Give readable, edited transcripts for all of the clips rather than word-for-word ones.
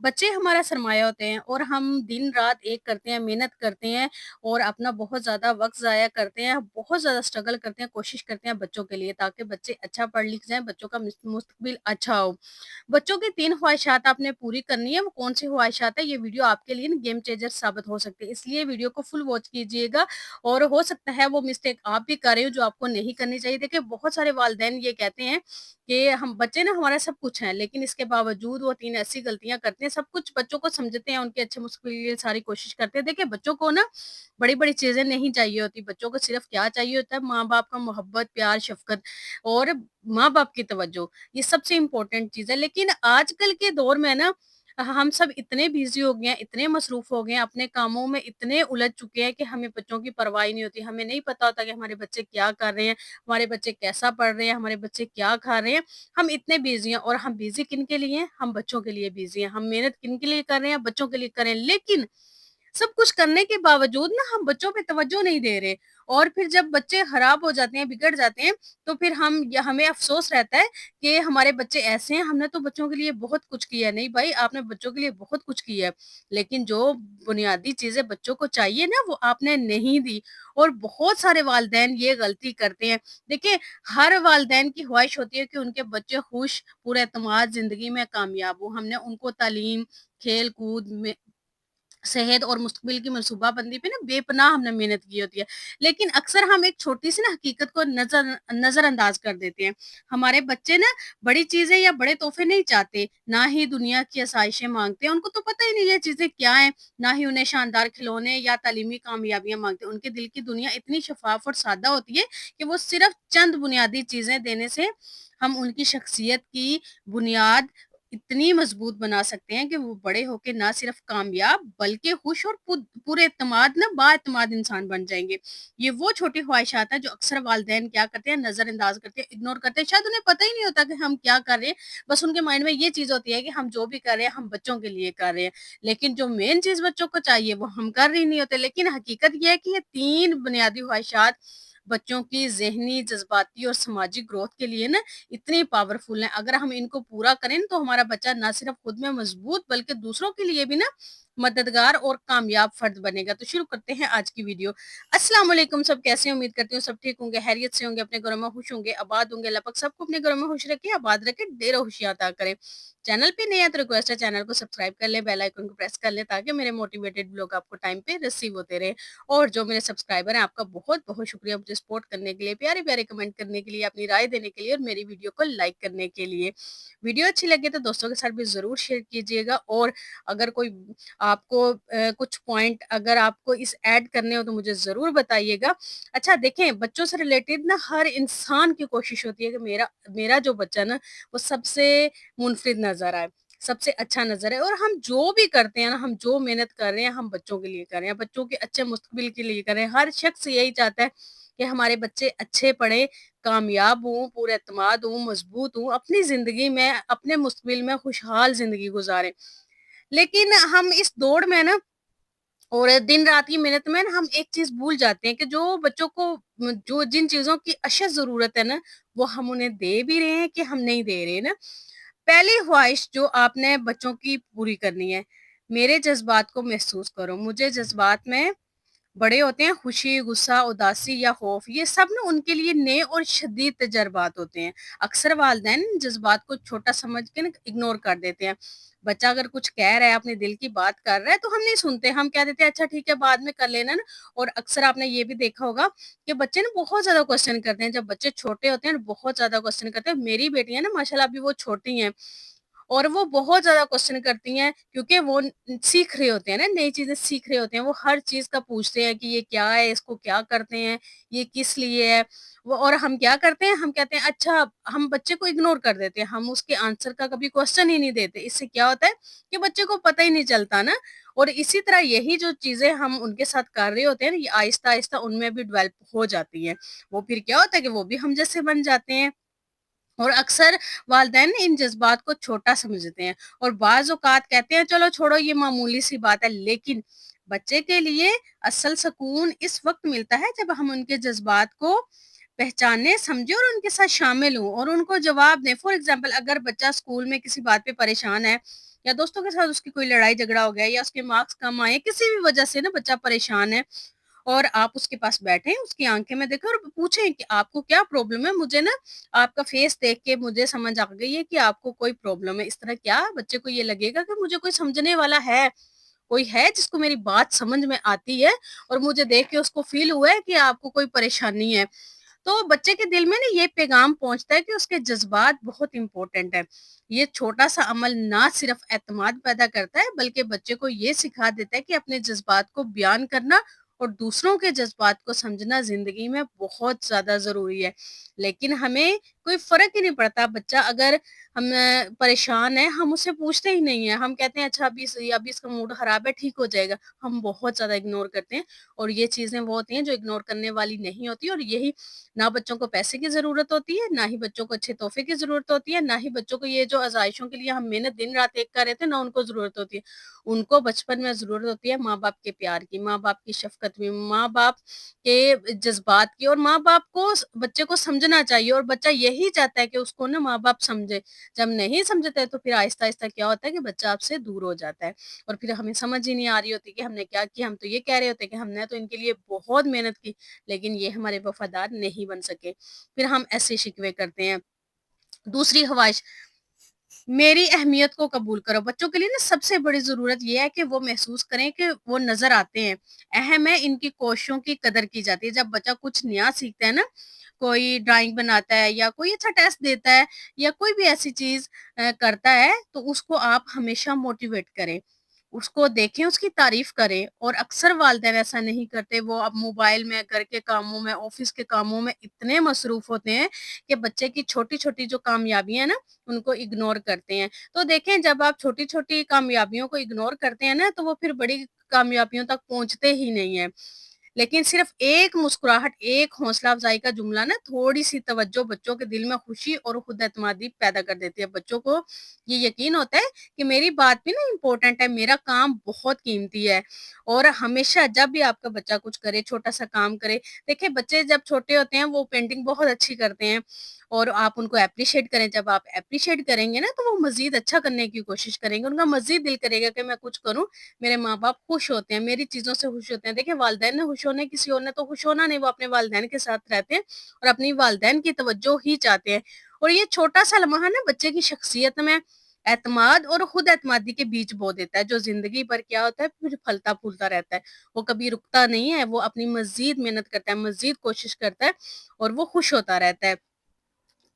बच्चे हमारा सरमाया होते हैं और हम दिन रात एक करते हैं, मेहनत करते हैं और अपना बहुत ज़्यादा वक़्त ज़ाया करते हैं, बहुत ज़्यादा स्ट्रगल करते हैं, कोशिश करते हैं बच्चों के लिए ताकि बच्चे अच्छा पढ़ लिख जाएँ, बच्चों का मुस्तकबिल अच्छा हो। बच्चों की 3 ख्वाहिशात आपने पूरी करनी है, वो कौन-सी ख्वाहिशात है? ये वीडियो आपके लिए ना गेम चेंजर साबित हो सकती है, इसलिए वीडियो को फुल वॉच कीजिएगा और हो सकता है वो मिस्टेक आप भी कर रहे हो जो आपको नहीं करनी चाहिए। देखिए बहुत सारे वालिदैन ये कहते हैं कि हम बच्चे ना हमारा सब कुछ हैं, लेकिन इसके बावजूद वो 3 ऐसी गलतियाँ करते हैं, सब कुछ बच्चों को समझते हैं, उनके अच्छे मुस्तकबिल के लिए सारी कोशिश करते हैं। देखिए बच्चों को ना बड़ी-बड़ी चीज़ें नहीं चाहिए होती, बच्चों को सिर्फ़ क्या चाहिए होता है माँ-बाप का मोहब्बत, प्यार, शफ़क़त और माँ-बाप की तवज्जो, ये सबसे इम्पोर्टेंट चीज़ है। लेकिन आजकल के दौर में ना हम सब इतने बिज़ी हो गए हैं, इतने मसरूफ़ हो गए हैं, अपने कामों में इतने उलझ चुके हैं कि हमें बच्चों की परवाह ही नहीं होती। हमें नहीं पता होता कि हमारे बच्चे क्या कर रहे हैं, हमारे बच्चे कैसा पढ़ रहे हैं, हमारे बच्चे क्या खा रहे हैं। हम इतने बिज़ी हैं और हम बिज़ी किन के लिए हैं? हम बच्चों के लिए बिज़ी हैं। हम मेहनत किन के लिए कर रहे हैं? बच्चों के लिए कर रहे हैं। लेकिन सब कुछ करने के बावजूद ना हम बच्चों पे तवज्जो नहीं दे रहे और फिर जब बच्चे खराब हो जाते हैं, बिगड़ जाते हैं, तो फिर हमें अफ़सोस रहता है कि हमारे बच्चे ऐसे हैं, हमने तो बच्चों के लिए बहुत कुछ किया है। नहीं भाई, आपने बच्चों के लिए बहुत कुछ किया है, लेकिन जो बुनियादी चीज़ें बच्चों को चाहिए ना, वो आपने नहीं दी और बहुत सारे वालिदैन ये गलती करते हैं। देखिए, हर वालिदैन की ख्वाहिश होती है कि उनके बच्चे खुश, पुरएतमाद ज़िंदगी में कामयाब हों। हमने उनको तालीम, खेल-कूद में सेहत और मुस्तकबिल की मनसूबाबंदी पे ना बेपनाह हमने मेहनत की होती है। लेकिन अक्सर हम एक छोटी-सी ना हकीकत को नज़रअंदाज कर देते हैं। हमारे बच्चे ना बड़ी चीज़ें या बड़े तोहफ़े नहीं चाहते, ना ही दुनिया की आसाइशें माँगते हैं, उनको तो पता ही नहीं ये चीज़ें क्या हैं, ना ही उन्हें शानदार खिलौने या तालीमी कामयाबियाँ माँगते हैं। उनके दिल की दुनिया इतनी शफ़ाफ़ और सादा होती है कि वो सिर्फ़ चंद बुनियादी चीज़ें देने से हम उनकी शख्सियत की बुनियाद इतनी मजबूत बना सकते हैं कि वो बड़े होके ना सिर्फ कामयाब बल्कि खुश और पुरएतमाद ना बाएतमाद इंसान बन जाएँगे। ये वो छोटी ख्वाहिशात हैं जो अक्सर वालिदैन क्या करते हैं नज़रअंदाज करते हैं, इग्नोर करते हैं। शायद उन्हें पता ही नहीं होता कि हम क्या कर रहे हैं। बस उनके माइंड में ये चीज़ होती है कि हम जो भी कर रहे हैं हम बच्चों के लिए कर रहे हैं। लेकिन जो मेन चीज़ बच्चों को चाहिए वो हम कर ही नहीं होते। लेकिन हकीकत ये है कि ये 3 बुनियादी ख्वाहिशात बच्चों की ज़हनी, जज़्बाती और समाजी ग्रोथ के लिए ना इतनी पावरफुल हैं। अगर हम इनको पूरा करें तो हमारा बच्चा ना सिर्फ खुद में मजबूत बल्कि दूसरों के लिए भी ना मददगार और कामयाब फर्द बनेगा। तो शुरू करते हैं आज की वीडियो। अस्सलाम वालेकुम, सब कैसे हैं? उम्मीद करती हूँ सब ठीक होंगे, खैरियत से होंगे, अपने घरों में खुश होंगे, आबाद होंगे। अल्लाह पाक सबको अपने घरों में खुश रखे, आबाद रखे, ढेरों खुशियाँ अता करे। चैनल पे नए हैं तो रिक्वेस्ट है चैनल को सब्सक्राइब कर लें, बेल आइकन को प्रेस कर लें ताकि मेरे मोटिवेटेड व्लॉग आपको टाइम पे रिसीव होते रहे। और जो मेरे सब्सक्राइबर हैं आपका बहुत-बहुत शुक्रिया मुझे सपोर्ट करने के लिए, प्यारे-प्यारे कमेंट करने के लिए, अपनी राय देने के लिए और मेरी वीडियो को लाइक करने के लिए। वीडियो अच्छी लगे तो दोस्तों के साथ भी ज़रूर शेयर कीजिएगा और अगर कोई आपको कुछ पॉइंट अगर आपको इस ऐड करने हो तो मुझे ज़रूर बताइएगा। अच्छा देखें, बच्चों से रिलेटेड ना हर इंसान की कोशिश होती है कि मेरा मेरा जो बच्चा ना वो सबसे मुनफ़रिद नज़र आए, सबसे अच्छा नज़र आए और हम जो भी करते हैं ना, हम जो मेहनत कर रहे हैं, हम बच्चों के लिए कर रहे हैं, बच्चों के अच्छे मुस्तकबिल के लिए कर रहे हैं। हर शख्स यही चाहता है कि हमारे बच्चे अच्छे पढ़ें, कामयाब हों, पुरएतमाद हों, मज़बूत हों, अपनी ज़िंदगी में, अपने मुस्तकबिल में खुशहाल ज़िंदगी गुज़ारें। लेकिन हम इस दौड़ में ना और दिन-रात की मेहनत में ना हम एक चीज़ भूल जाते हैं कि जो बच्चों को जो जिन चीज़ों की अशद ज़रूरत है ना, वो हम उन्हें दे भी रहे हैं कि हम नहीं दे रहे ना। पहली ख्वाहिश जो आपने बच्चों की पूरी करनी है, मेरे जज़्बात को महसूस करो। मुझे जज़्बात में बड़े होते हैं खुशी, गुस्सा, उदासी या खौफ, ये सब ना उनके लिए नए और शदीद तजर्बात होते हैं। अक्सर वालिदैन इन जज़्बात को छोटा समझ के ना इग्नोर कर देते हैं। बच्चा अगर कुछ कह रहा है, अपने दिल की बात कर रहा है तो हम नहीं सुनते, हम कह देते हैं अच्छा ठीक है बाद में कर लेना ना। और अक्सर आपने ये भी देखा होगा कि बच्चे ना बहुत ज़्यादा क्वेश्चन करते हैं, जब बच्चे छोटे होते हैं ना बहुत ज़्यादा क्वेश्चन करते हैं। मेरी बेटियाँ ना माशाल्लाह अभी वो छोटी हैं और वो बहुत ज़्यादा क्वेश्चन करती हैं क्योंकि वो सीख रहे होते हैं ना, नई चीज़ें सीख रहे होते हैं। वो हर चीज़ का पूछते हैं कि ये क्या है? इसको क्या करते हैं? ये किस लिए है? वो और हम क्या करते हैं? हम कहते हैं अच्छा, हम बच्चे को इग्नोर कर देते हैं। हम उसके आंसर का कभी क्वेश्चन ही नहीं देते। इससे क्या होता है कि बच्चे को पता ही नहीं चलता ना। और इसी तरह यही जो चीज़ें हम उनके साथ कर रहे होते हैं ना, ये आहिस्ता-आहिस्ता उनमें भी डेवलप हो जाती हैं। वो फिर क्या होता है कि वो भी हम जैसे बन जाते हैं। और अक्सर वालिदैन इन जज़्बात को छोटा समझते हैं और बाज़ औक़ात कहते हैं चलो छोड़ो ये मामूली सी बात है, लेकिन बच्चे के लिए असल सुकून इस वक़्त मिलता है जब हम उनके जज़्बात को पहचानें, समझें और उनके साथ शामिल हों और उनको जवाब दें। फॉर एग्ज़ाम्पल अगर बच्चा स्कूल में किसी बात पे परेशान है, या दोस्तों के साथ उसकी कोई लड़ाई झगड़ा हो गया या उसके मार्क्स कम आए, किसी भी वजह से ना बच्चा परेशान है और आप उसके पास बैठे, उसकी आँखें में देखें और पूछें कि आपको क्या प्रॉब्लम है? मुझे ना आपका फेस देख के मुझे समझ आ गई है कि आपको कोई प्रॉब्लम है। इस तरह क्या बच्चे को ये लगेगा कि मुझे कोई समझने वाला है, कोई है जिसको मेरी बात समझ में आती है और मुझे देख के उसको फ़ील हुआ है कि आपको कोई परेशानी है। तो बच्चे के दिल में ना ये पैगाम पहुँचता है कि उसके जज़्बात बहुत इम्पोर्टेंट है। ये छोटा-सा अमल ना सिर्फ़ एतमाद पैदा करता है, बल्कि बच्चे को ये सिखा देता है कि अपने जज़्बात को बयान करना और दूसरों के जज़्बात को समझना ज़िंदगी में बहुत ज़्यादा ज़रूरी है। लेकिन हमें कोई फ़र्क ही नहीं पड़ता, बच्चा अगर हम परेशान है, हम उससे पूछते ही नहीं हैं। हम कहते हैं अच्छा अभी इसका मूड ख़राब है, ठीक हो जाएगा। हम बहुत ज़्यादा इग्नोर करते हैं और ये चीज़ें वो होती हैं जो इग्नोर करने वाली नहीं होती और यही ना बच्चों को पैसे की ज़रूरत होती है, ना ही बच्चों को अच्छे तोहफ़े की ज़रूरत होती है, ना ही बच्चों को ये जो आज़ाइशों के लिए हम मेहनत दिन-रात एक कर रहे थे, ना उनको ज़रूरत होती है। उनको बचपन में ज़रूरत होती है माँ-बाप के प्यार की, माँ-बाप की शफ़क़त की, माँ-बाप के जज़्बात की और माँ-बाप को स बच्चे को समझना चाहिए और बच्चा यही चाहता है कि उसको ना माँ-बाप समझे। जब नहीं समझते हैं तो फिर आहिस्ता-आहिस्ता क्या होता है कि बच्चा आपसे दूर हो जाता है और फिर हमें समझ ही नहीं आ रही होती कि हमने क्या किया। हम तो ये कह रहे होते हैं कि हमने तो इनके लिए बहुत मेहनत की, लेकिन ये हमारे वफ़ादार नहीं बन सके। फिर हम ऐसे शिकवे करते हैं। दूसरी ख़्वाहिश, मेरी अहमियत को कबूल करो। बच्चों के लिए ना सबसे बड़ी ज़रूरत ये है कि वो महसूस करें कि वो नज़र आते हैं, अहम है, इनकी कोशिशों की कदर की जाती है। जब बच्चा कुछ नया सीखता है ना, कोई ड्राइंग बनाता है या कोई अच्छा टेस्ट देता है या कोई भी ऐसी चीज़ करता है, तो उसको आप हमेशा मोटिवेट करें। उसको देखें, उसकी तारीफ़ करें और अक्सर वालिदैन ऐसा नहीं करते, वो अब मोबाइल में, घर के कामों में, ऑफ़िस के कामों में इतने मसरूफ़ होते हैं कि बच्चे की छोटी-छोटी जो कामयाबियाँ हैं ना, उनको इग्नोर करते हैं। तो देखें जब आप छोटी-छोटी कामयाबियों को इग्नोर करते हैं ना, तो वो फिर बड़ी कामयाबियों तक पहुँचते ही नहीं हैं। लेकिन सिर्फ़ एक मुस्कुराहट, एक हौसला अफ़ज़ाई का जुमला ना थोड़ी-सी तवज्जो बच्चों के दिल में खुशी और खुद एतमादी पैदा कर देती है। बच्चों को ये यकीन होता है कि मेरी बात भी ना इम्पोर्टेंट है, मेरा काम बहुत कीमती है और हमेशा जब भी आपका बच्चा कुछ करे, छोटा-सा काम करे, देखिए बच्चे जब छोटे होते हैं वो पेंटिंग बहुत अच्छी करते हैं और आप उनको एप्रिशिएट करें। जब आप एप्रिशिएट करेंगे ना तो वो मज़ीद अच्छा करने की कोशिश करेंगे। उनका मज़ीद दिल करेगा कि मैं कुछ करूँ, मेरे माँ-बाप खुश होते हैं, मेरी चीज़ों से खुश होते हैं। देखिए वालिदैन ने खुश होना है, किसी और ने तो खुश होना नहीं, वो अपने वालिदैन के साथ रहते हैं और अपनी वालिदैन की तवज्जो ही चाहते हैं। और ये छोटा-सा लम्हा ना बच्चे की शख्सियत में एतमाद और खुद एतमादी के बीज बो देता है, जो ज़िंदगी भर क्या होता है फिर फलता-फूलता रहता है। वो कभी रुकता नहीं है, वो अपनी मज़ीद मेहनत करता है, मज़ीद कोशिश करता है और वो खुश होता रहता है।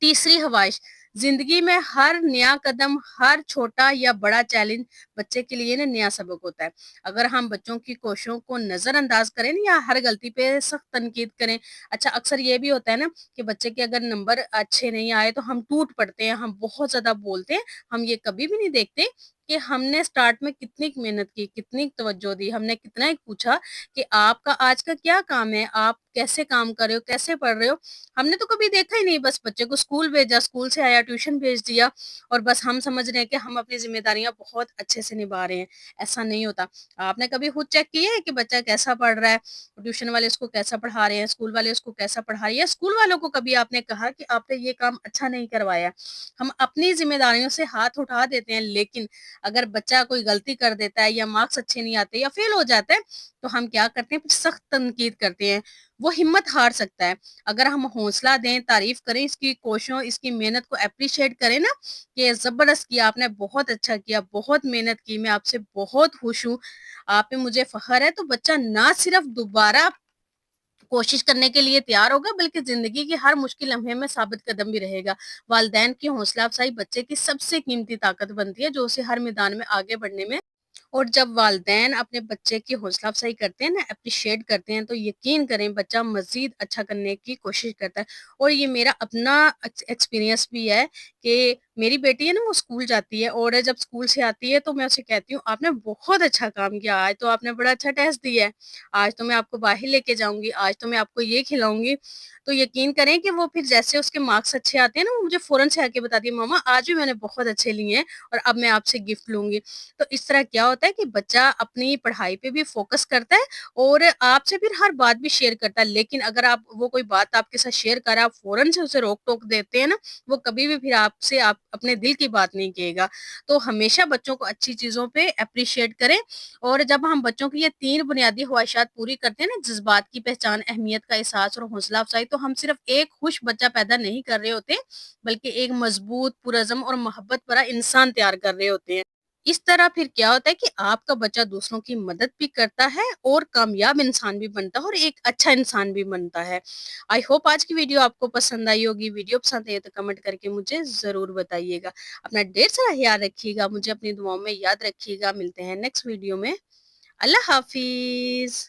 तीसरी ख़्वाहिश, ज़िंदगी में हर नया कदम, हर छोटा या बड़ा चैलेंज बच्चे के लिए ना नया सबक होता है। अगर हम बच्चों की कोशिशों को नज़रअंदाज करें ना या हर गलती पे सख्त तनकीद करें, अच्छा अक्सर ये भी होता है ना कि बच्चे के अगर नंबर अच्छे नहीं आए तो हम टूट पड़ते हैं, हम बहुत ज़्यादा बोलते हैं। हम ये कभी भी नहीं देखते कि हमने स्टार्ट में कितनी मेहनत की, कितनी तवज्जो दी, हमने कितना ही पूछा कि आपका आज का क्या काम है? आप कैसे काम कर रहे हो? कैसे पढ़ रहे हो? हमने तो कभी देखा ही नहीं, बस बच्चे को स्कूल भेजा, स्कूल से आया ट्यूशन भेज दिया और बस हम समझ रहे हैं कि हम अपनी ज़िम्मेदारियाँ बहुत अच्छे से निभा रहे हैं। ऐसा नहीं होता। आपने कभी खुद चेक किया है कि बच्चा कैसा पढ़ रहा है? ट्यूशन वाले उसको कैसा पढ़ा रहे हैं? स्कूल वाले उसको कैसा पढ़ा रहे हैं? या स्कूल वालों को कभी आपने कहा कि आपने ये काम अच्छा नहीं करवाया? हम अपनी ज़िम्मेदारियों से हाथ उठा देते हैं, लेकिन अगर बच्चा कोई गलती कर देता है या मार्क्स अच्छे नहीं आते या फेल हो जाता है, तो हम क्या करते हैं, फिर सख्त तनकीद करते हैं। वो हिम्मत हार सकता है। अगर हम हौसला दें, तारीफ़ करें, इसकी कोशिशों, इसकी मेहनत को एप्रिशिएट करें ना कि ज़बरदस्त किया आपने, बहुत अच्छा किया, बहुत मेहनत की, मैं आपसे बहुत खुश हूँ, आप पे मुझे फ़ख्र है, तो बच्चा ना सिर्फ़ दोबारा कोशिश करने के लिए तैयार होगा, बल्कि ज़िंदगी की हर मुश्किल लम्हे में साबित कदम भी रहेगा। वालिदैन की हौसला अफ़ज़ाई बच्चे की सबसे कीमती ताकत बनती है, जो उसे हर मैदान में आगे बढ़ने में और जब वालिदैन अपने बच्चे की हौसला अफ़ज़ाई करते हैं ना, एप्रिशिएट करते हैं, तो यकीन करें बच्चा मज़ीद अच्छा करने की कोशिश करता है। और ये मेरा अपना एक्सपीरियंस भी है कि मेरी बेटी है ना, वो स्कूल जाती है और जब स्कूल से आती है तो मैं उसे कहती हूँ, "आपने बहुत अच्छा काम किया, आज तो आपने बड़ा अच्छा टेस्ट दिया है। आज तो मैं आपको बाहर लेके जाऊँगी, आज तो मैं आपको ये खिलाऊँगी।" तो यकीन करें कि वो फिर जैसे उसके मार्क्स अच्छे आते हैं ना, वो मुझे फ़ौरन से आके बताती है, "मम्मा आज भी मैंने बहुत अच्छे लिए हैं और अब मैं आपसे गिफ्ट लूँगी।" तो इस तरह क्या होता है कि बच्चा अपनी पढ़ाई पे भी फ़ोकस करता है और आपसे फिर हर बात भी शेयर करता है। लेकिन अगर आप वो कोई बात आपके साथ शेयर कर रहा है, आप फ़ौरन से उसे रोक-टोक देते हैं ना, वो कभी भी फिर आपसे आप अपने दिल की बात नहीं कहेगा। तो हमेशा बच्चों को अच्छी चीज़ों पे एप्रिशिएट करें और जब हम बच्चों की ये 3 बुनियादी ख्वाहिशात पूरी करते हैं ना, जज़्बात की पहचान, अहमियत का एहसास और हौसला अफ़ज़ाई, तो हम सिर्फ़ एक खुश बच्चा पैदा नहीं कर रहे होते, बल्कि एक मज़बूत, पुरअज़म और मोहब्बत भरा इंसान तैयार कर रहे होते हैं। इस तरह फिर क्या होता है कि आपका बच्चा दूसरों की मदद भी करता है और कामयाब इंसान भी बनता है और एक अच्छा इंसान भी बनता है। आई होप आज की वीडियो आपको पसंद आई होगी। वीडियो पसंद आई है तो कमेंट करके मुझे ज़रूर बताइएगा। अपना ढेर सारा ख्याल रखिएगा, मुझे अपनी दुआओं में याद रखिएगा। मिलते हैं नेक्स्ट वीडियो में। अल्लाह हाफ़िज़।